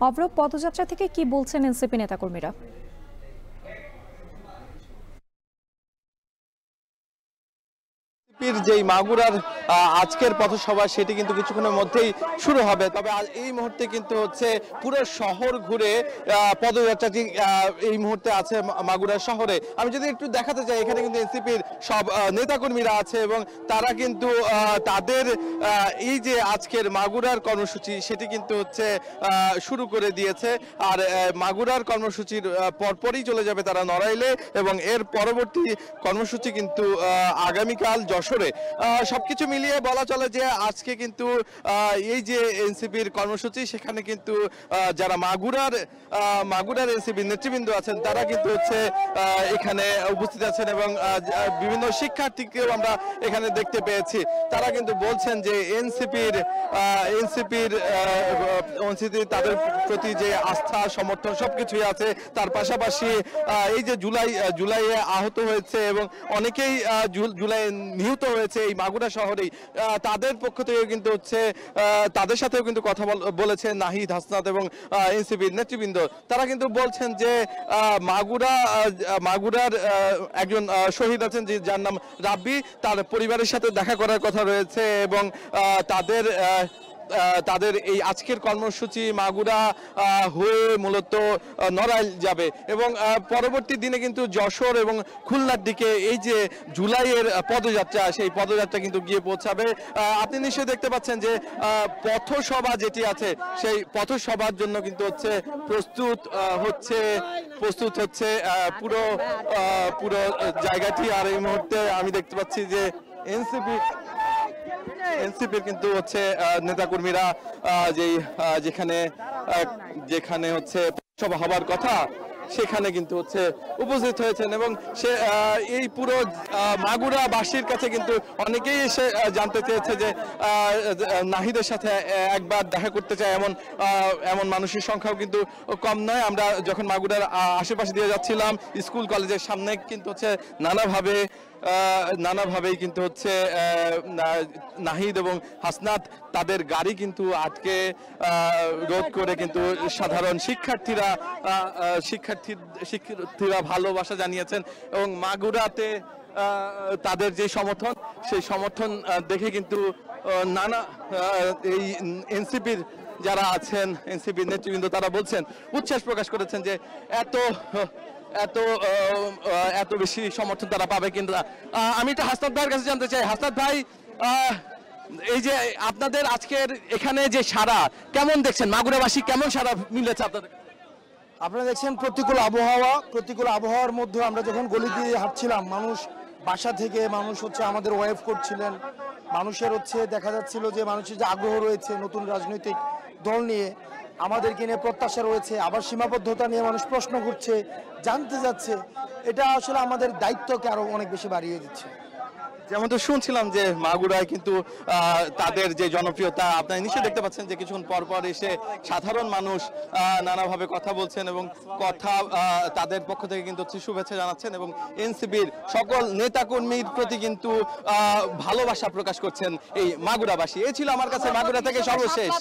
অবরোধ পদযাত্রা থেকে কি বলছেন এনসিপি নেতাকর্মীরা? যেই মাগুরার আজকের পথসভা সেটি কিন্তু কিছুক্ষণের মধ্যেই শুরু হবে। তবে এই মুহূর্তে কিন্তু হচ্ছে পুরো শহর ঘুরে পদযাত্রাটি এই মুহূর্তে আছে মাগুরা শহরে। আমি যদি একটু দেখাতে চাই, এখানে কিন্তু এনসিপির সব নেতাকর্মীরা আছে এবং তারা কিন্তু তাদের এই যে আজকের মাগুরার কর্মসূচি সেটি কিন্তু হচ্ছে শুরু করে দিয়েছে। আর মাগুরার কর্মসূচির পরপরই চলে যাবে তারা নড়াইলে এবং এর পরবর্তী কর্মসূচি কিন্তু আগামীকাল যশোরে। সবকিছু মিলিয়ে বলা চলে যে আজকে কিন্তু এই যে এনসিপির কর্মসূচি সেখানে কিন্তু যারা মাগুরার এনসিপির নেতৃবৃন্দ আছেন তারা কিন্তু হচ্ছে এখানে উপস্থিত আছেন এবং বিভিন্ন শিক্ষার্থীকেও আমরা এখানে দেখতে পেয়েছি। তারা কিন্তু বলছেন যে এনসিপির তাদের প্রতি যে আস্থা সমর্থন সবকিছুই আছে। তার পাশাপাশি এই যে জুলাইয়ে আহত হয়েছে এবং অনেকেই জুলাই নিহত হয়েছে এই মাগুরা শহরেই, তাদের পক্ষ থেকে কিন্তু হচ্ছে তাদের সাথেও কিন্তু কথা বলেছেন নাহিদ, হাসনাত এবং এনসিপির নেতৃবৃন্দ। তারা কিন্তু বলছেন যে মাগুরার একজন শহীদ আছেন যার নাম রাব্বি, তার পরিবারের সাথে দেখা করার কথা রয়েছে এবং তাদের এই আজকের কর্মসূচি মাগুরা হয়ে মূলত নড়াইল যাবে এবং পরবর্তী দিনে কিন্তু যশোর এবং খুলনার দিকে এই যে জুলাইয়ের পদযাত্রা সেই পদযাত্রা কিন্তু গিয়ে পৌঁছাবে। আপনি নিশ্চয়ই দেখতে পাচ্ছেন যে পথসভা যেটি আছে সেই পথসভার জন্য কিন্তু হচ্ছে প্রস্তুত হচ্ছে পুরো জায়গাটি। আর এই মুহূর্তে আমি দেখতে পাচ্ছি যে এনসিপির কিন্তু হচ্ছে নেতাকর্মীরা যেখানে হচ্ছে সভা হবার কথা সেখানে কিন্তু হচ্ছে উপস্থিত হয়েছেন এবং এই পুরো মাগুরাবাসীর কাছে কিন্তু অনেকেই এসে জানতে চেয়েছে যে নাহিদের সাথে একবার দেখা করতে চায়, এমন মানুষের সংখ্যাও কিন্তু কম নয়। আমরা যখন মাগুরার আশেপাশে দিয়ে যাচ্ছিলাম স্কুল কলেজের সামনে কিন্তু হচ্ছে নানাভাবেই কিন্তু হচ্ছে নাহিদ এবং হাসনাত তাদের গাড়ি কিন্তু আটকে রোধ করে কিন্তু সাধারণ শিক্ষার্থীরা ভালোবাসা জানিয়েছেন এবং মাগুরাতে তাদের যে সেই সমর্থন দেখে কিন্তু এই এনসিপির যারা আছেন এনসিপির নেতৃবৃন্দ তারা বলছেন, উচ্ছ্বাস প্রকাশ করেছেন যে এত বেশি সমর্থন তারা পাবে। কিন্তু আমি তো হাসনাত ভাইয়ের কাছে জানতে চাই, হাসনাত ভাই, এই যে আপনাদের আজকের এখানে যে সাড়া কেমন দেখছেন, মাগুরাবাসী কেমন সাড়া মিলেছে আপনাদের? আপনারা দেখছেন প্রতিকূল আবহাওয়ার মধ্যে আমরা যখন গলি দিয়ে হাঁটছিলাম, বাসা থেকে মানুষ হচ্ছে আমাদের ওয়েভ করছিলেন। মানুষের হচ্ছে দেখা যাচ্ছিল যে মানুষের যে আগ্রহ রয়েছে নতুন রাজনৈতিক দল নিয়ে, আমাদেরকে নিয়ে প্রত্যাশা রয়েছে, আবার সীমাবদ্ধতা নিয়ে মানুষ প্রশ্ন করছে, জানতে যাচ্ছে। এটা আসলে আমাদের দায়িত্বকে আরো অনেক বেশি বাড়িয়ে দিচ্ছে। যেমন তো শুনছিলাম যে মাগুরায় কিন্তু তাদের যে জনপ্রিয়তা আপনারা নিশ্চয়ই দেখতে পাচ্ছেন যে কিছুক্ষণ পর এসে সাধারণ মানুষ নানাভাবে কথা বলছেন এবং তাদের পক্ষ থেকে কিন্তু শুভেচ্ছা জানাচ্ছেন এবং এনসিপির সকল নেতাকর্মীর প্রতি কিন্তু ভালোবাসা প্রকাশ করছেন এই মাগুরাবাসী। এই ছিল আমার কাছে মাগুরা থেকে সর্বশেষ।